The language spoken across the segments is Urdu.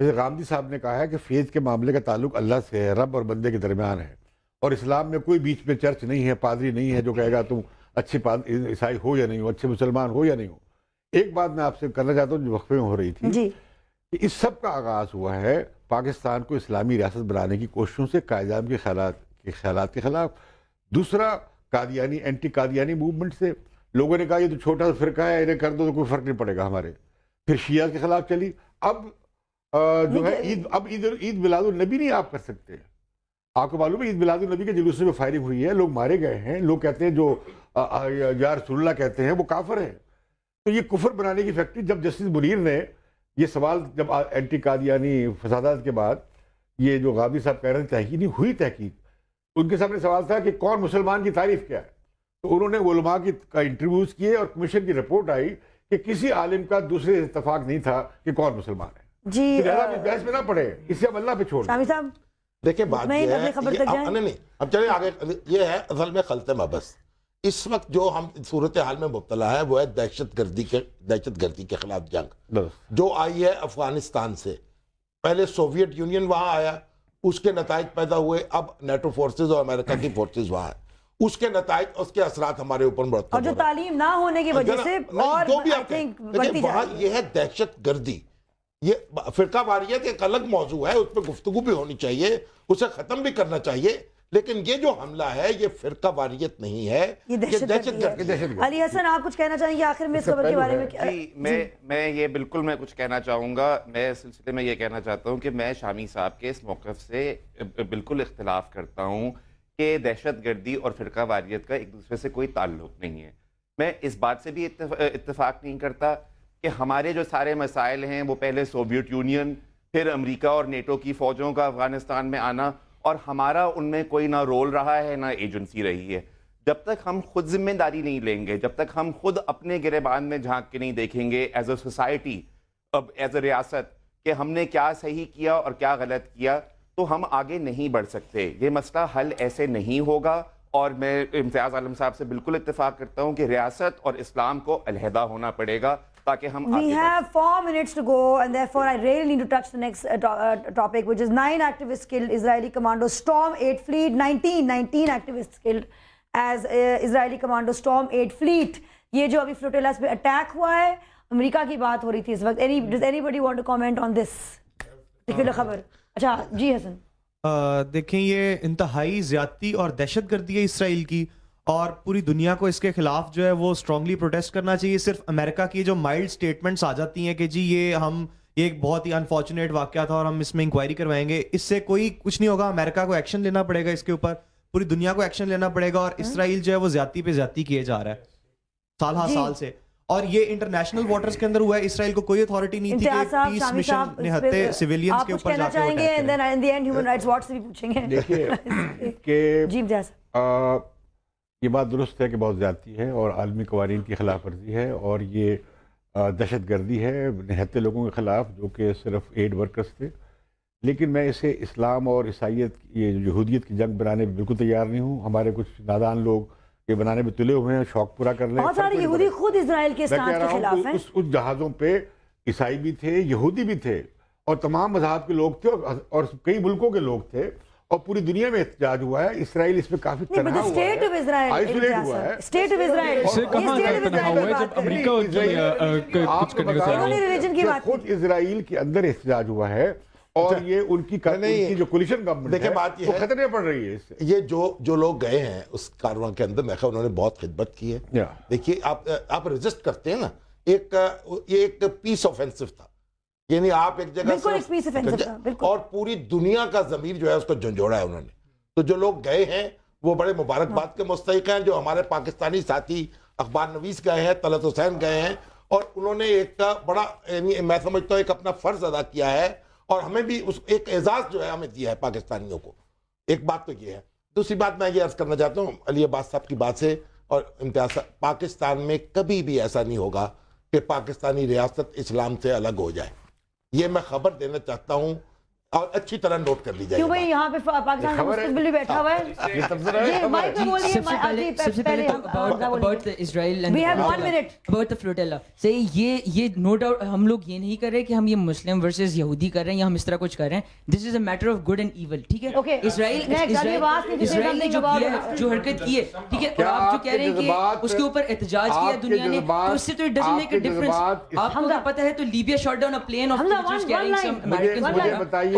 جیسے غامدی صاحب نے کہا ہے کہ فیض کے معاملے کا تعلق اللہ سے ہے، رب اور بندے کے درمیان ہے، اور اسلام میں کوئی بیچ میں چرچ نہیں ہے، پادری نہیں ہے جو کہے گا تم اچھے عیسائی ہو یا نہیں ہو، اچھے مسلمان ہو یا نہیں ہو۔ ایک بات میں آپ سے کرنا چاہتا ہوں جو وقفے میں ہو رہی تھی جی، کہ اس سب کا آغاز ہوا ہے پاکستان کو اسلامی ریاست بنانے کی کوششوں سے، قائد اعظم کے خیالات کے خلاف، دوسرا قادیانی اینٹی قادیانی موومنٹ سے، لوگوں نے کہا یہ تو چھوٹا سا فرقہ ہے، انہیں کر دو تو کوئی فرق نہیں پڑے گا ہمارے، پھر شیعہ کے خلاف چلی، اب جو ہے عید میلاد النبی نہیں آپ کر سکتے۔ آپ کو معلوم ہے عید میلاد النبی کے جلوس میں فائرنگ ہوئی ہے، لوگ مارے گئے ہیں، لوگ کہتے ہیں جو یا رسول اللہ کہتے ہیں وہ کافر ہیں۔ تو یہ کفر بنانے کی فیکٹری، جب جسٹس منیر نے یہ سوال، جب اینٹی قادیانی فسادات کے بعد یہ جو غامدی صاحب کہہ رہے ہیں تحقیق نہیں ہوئی، تحقیق ان کے سامنے سوال تھا کہ کون مسلمان کی تعریف کیا ہے، تو انہوں نے علماء کا انٹرویوز کیے اور کمیشن کی رپورٹ آئی کہ کسی عالم کا دوسرے اتفاق نہیں تھا کہ کون مسلمان ہے۔ جی بحث میں نہ پڑے، اس سے ہم اللہ پہ چھوڑ شامی صاحب دیکھیں بات یہ ہے، نہیں اب چلیں آگے، یہ ہے اصل میں خلط مبس۔ اس وقت جو ہم صورتحال میں مبتلا ہے وہ ہے دہشت گردی کے خلاف جنگ جو آئی ہے افغانستان سے۔ پہلے سوویت یونین وہاں آیا، اس کے نتائج پیدا ہوئے، اب نیٹو فورسز اور امریکہ کی فورسز وہاں ہیں، اس کے نتائج، اس کے اثرات ہمارے اوپر مرتب اور جو تعلیم نہ ہونے کی وجہ سے اور وہاں یہ ہے دہشت گردی، یہ فرقہ واریت ایک الگ موضوع ہے، اس پہ گفتگو بھی ہونی چاہیے، اسے ختم بھی کرنا چاہیے، لیکن یہ جو حملہ ہے یہ فرقہ واریت نہیں ہے، یہ دہشت گردی ہے۔ علی حسن آپ کچھ کہنا چاہیں گے آخر میں اس خبر کے بارے میں؟ جی میں یہ بالکل میں کچھ کہنا چاہوں گا، میں اس سلسلے میں یہ کہنا چاہتا ہوں کہ میں شامی صاحب کے اس موقف سے بالکل اختلاف کرتا ہوں کہ دہشت گردی اور فرقہ واریت کا ایک دوسرے سے کوئی تعلق نہیں ہے۔ میں اس بات سے بھی اتفاق نہیں کرتا کہ ہمارے جو سارے مسائل ہیں وہ پہلے سوویت یونین، پھر امریکہ اور نیٹو کی فوجوں کا افغانستان میں آنا، اور ہمارا ان میں کوئی نہ رول رہا ہے نہ ایجنسی رہی ہے۔ جب تک ہم خود ذمہ داری نہیں لیں گے، جب تک ہم خود اپنے گریبان میں جھانک کے نہیں دیکھیں گے as a society, as a ریاست، کہ ہم نے کیا صحیح کیا اور کیا غلط کیا، تو ہم آگے نہیں بڑھ سکتے۔ یہ مسئلہ حل ایسے نہیں ہوگا، اور میں امتیاز عالم صاحب سے بالکل اتفاق کرتا ہوں کہ ریاست اور اسلام کو علیحدہ ہونا پڑے گا تاکہ ہم We have 4 minutes to go, and therefore I really need to touch the next topic, which is 9 activists killed, Israeli commandos storm 8 fleet, 19 activists killed as Israeli commandos storm 8 fleet. یہ جو ابھی فلوٹیلاس پہ اٹیک ہوا ہے، امریکہ کی بات ہو رہی تھی اس وقت۔ Does anybody want to comment on this particular خبر؟ اچھا جی حسن، دیکھیں یہ انتہائی زیادتی اور دہشت گردی ہے اسرائیل کی، اور پوری دنیا کو اس کے خلاف جو ہے وہ اسٹرانگلی پروٹیسٹ کرنا چاہیے۔ صرف امریکہ کی جو مائلڈ سٹیٹمنٹس آ جاتی ہیں کہ جی یہ ایک بہت ہی انفارچونیٹ واقعہ تھا اور ہم اس میں انکوائری کروائیں گے، اس سے کوئی کچھ نہیں ہوگا۔ امریکہ کو ایکشن لینا پڑے گا اس کے اوپر، پوری دنیا کو ایکشن لینا پڑے گا، اور اسرائیل جو ہے وہ زیادتی پہ زیادتی کیے جا رہا ہے سال ہر سال سے، اور یہ انٹرنیشنل واٹرز کے اندر ہوا ہے۔ اسرائیل کو کوئی اتھارٹی نہیں تھی کہ پیس مشن نہتے سیویلینز کے اوپر جا کے چاہیں گے، and then in the end human rights watch سے بھی پوچھیں گے۔ دیکھیے کہ جی امتیاز، یہ بات درست ہے کہ بہت زیادتی ہے اور عالمی قوانین کی خلاف ورزی ہے، اور یہ دہشت گردی ہے نہتے لوگوں کے خلاف جو کہ صرف ایڈ ورکرز تھے، لیکن میں اسے اسلام اور عیسائیت، یہ یہودیت کی جنگ بنانے میں بالکل تیار نہیں ہوں۔ ہمارے کچھ نادان لوگ یہ بنانے میں تلے ہوئے ہیں، شوق پورا کر لیں۔ بہت سارے یہودی خود اسرائیل کے اسٹانس کے خلاف ہیں۔ اس جہازوں پہ عیسائی بھی تھے، یہودی بھی تھے، اور تمام مذہب کے لوگ تھے، اور کئی ملکوں کے لوگ تھے، اور پوری دنیا میں احتجاج ہوا ہے۔ اسرائیل اس میں کافی تنہا ہوا ہے، آئسولیٹ ہوا ہے۔ اسٹیٹ آف اسرائیل سے کہاں تنہا ہوا ہے جب امریکہ کچھ کرنے کا تیار ہے؟ خود اسرائیل کے اندر احتجاج ہوا ہے، اور یہ ان کی جو کولیشن گورنمنٹ ہے بات یہ وہ خطرے پڑ رہی ہے اس سے۔ یہ جو لوگ گئے ہیں اس کارواں کے اندر، میں خیال انہوں نے بہت خدمت کی ہے۔ دیکھیے آپ ریزسٹ کرتے ہیں نا، یہ ایک پیس آفینسو تھا، یعنی آپ ایک جگہ اور پوری دنیا کا ضمیر جو ہے اس کو جھنجھوڑا ہے انہوں نے۔ تو جو لوگ گئے ہیں وہ بڑے مبارکباد کے مستحق ہیں۔ جو ہمارے پاکستانی ساتھی اخبار نویس گئے ہیں، طلعت حسین گئے ہیں، اور انہوں نے ایک بڑا، یعنی میں سمجھتا ہوں ایک اپنا فرض ادا کیا ہے، اور ہمیں بھی ایک اعزاز جو ہے ہمیں دیا ہے پاکستانیوں کو۔ ایک بات تو یہ ہے۔ دوسری بات میں یہ عرض کرنا چاہتا ہوں علی عباس صاحب کی بات سے اور امتیاز، پاکستان میں کبھی بھی ایسا نہیں ہوگا کہ پاکستانی ریاست اسلام سے الگ ہو جائے۔ یہ میں خبر دینا چاہتا ہوں اور اچھی طرح نوٹ کر لی جائے. کیوں بھائی یہاں پہ پاکستان کا مستقبل بھی بیٹھا ہوا ہے. مائک پہ بولیے. سب سے پہلے about Israel and about the flotilla. یہ نو ڈاؤٹ ہم لوگ یہ نہیں کر رہے کہ ہم یہ مسلم ورسز یہودی کر رہے ہیں یا ہم اس طرح کچھ کر رہے ہیں. This is a matter of good and evil. ٹھیک ہے, اسرائیل نے جو حرکت کی ہے, ٹھیک ہے, اور آپ جو کہہ رہے ہیں کہ اس کے اوپر احتجاج کیا دنیا نے, تو اس سے تو ڈزنٹ میک اے ڈفرنس. آپ کو پتہ ہے تو Libya shot down a plane of teachers carrying some Americans,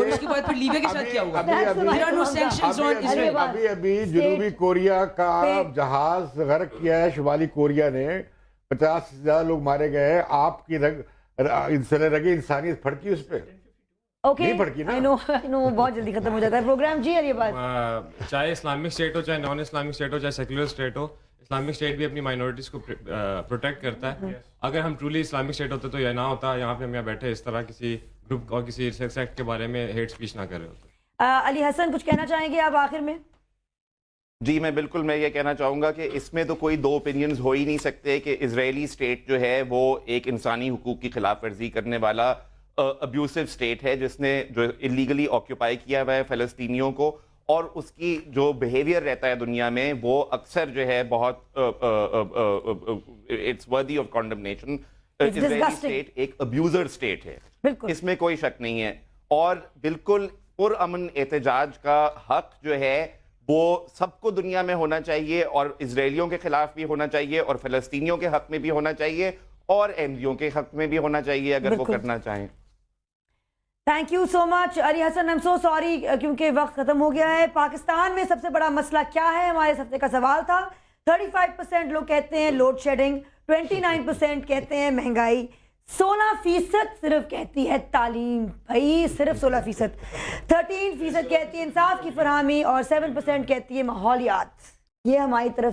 اور اس کے بعد پھر لیبیا کے ساتھ کیا ہوا. There are no sanctions on Israel. ابھی جنوبی کوریا کا جہاز غرق کیا ہے شمالی کوریا نے, 50 سے زیادہ لوگ مارے گئے. آپ کی رگے انسانیت پھڑکی اس پہ؟ نہیں پھڑکی نا. بہت جلدی ختم ہو جاتا ہے پروگرام. جی یہ بات چاہے اسلامک اسٹیٹ ہو, چاہے نان اسلامک اسٹیٹ ہو, چاہے سیکولر اسٹیٹ ہو, اسلامک اسٹیٹ بھی اپنی مائنورٹیز کو پروٹیکٹ کرتا ہے. اگر ہم ٹرولی اسلامک اسٹیٹ ہوتے تو یہ نہ ہوتا یہاں پہ ہم یہاں بیٹھے اس طرح کسی گروپ اور کسی سیکٹ کے بارے میں ہیٹ اسپیچ نہ کر رہے ہوتے. علی حسن کچھ کہنا چاہیں گے آپ آخر میں؟ جی میں بالکل میں یہ کہنا چاہوں گا کہ اس میں تو کوئی دو اوپینینز ہو ہی نہیں سکتے کہ اسرائیلی اسٹیٹ جو ہے وہ ایک انسانی حقوق کی خلاف ورزی کرنے والا ابیوسو اسٹیٹ ہے, جس نے جو اللیگلی آکیوپائی کیا ہوا ہے فلسطینیوں کو, اور اس کی جو بیہیویئر رہتا ہے دنیا میں وہ اکثر جو ہے بہت اٹس ورتھی آف کانڈمنیشن. اسرائیلی اسٹیٹ ایک ابیوزر اسٹیٹ ہے, اس میں کوئی شک نہیں ہے. اور بالکل پرامن احتجاج کا حق جو ہے وہ سب کو دنیا میں ہونا چاہیے, اور اسرائیلیوں کے خلاف بھی ہونا چاہیے, اور فلسطینیوں کے حق میں بھی ہونا چاہیے, اور احمدیوں کے حق میں بھی ہونا چاہیے اگر وہ کرنا چاہیں. Thank you so much Ali Hasan. I'm so sorry کیونکہ وقت ختم ہو گیا ہے. پاکستان میں سب سے بڑا مسئلہ کیا ہے, ہمارے ہفتے کا سوال تھا. 35% لوگ کہتے ہیں لوڈ شیڈنگ, 29% کہتے ہیں مہنگائی, 16% صرف کہتی ہے تعلیم. بھائی صرف 16%. 13% کہتی ہے انصاف کی فراہمی, اور 7% کہتی ہے ماحولیات. یہ ہماری طرف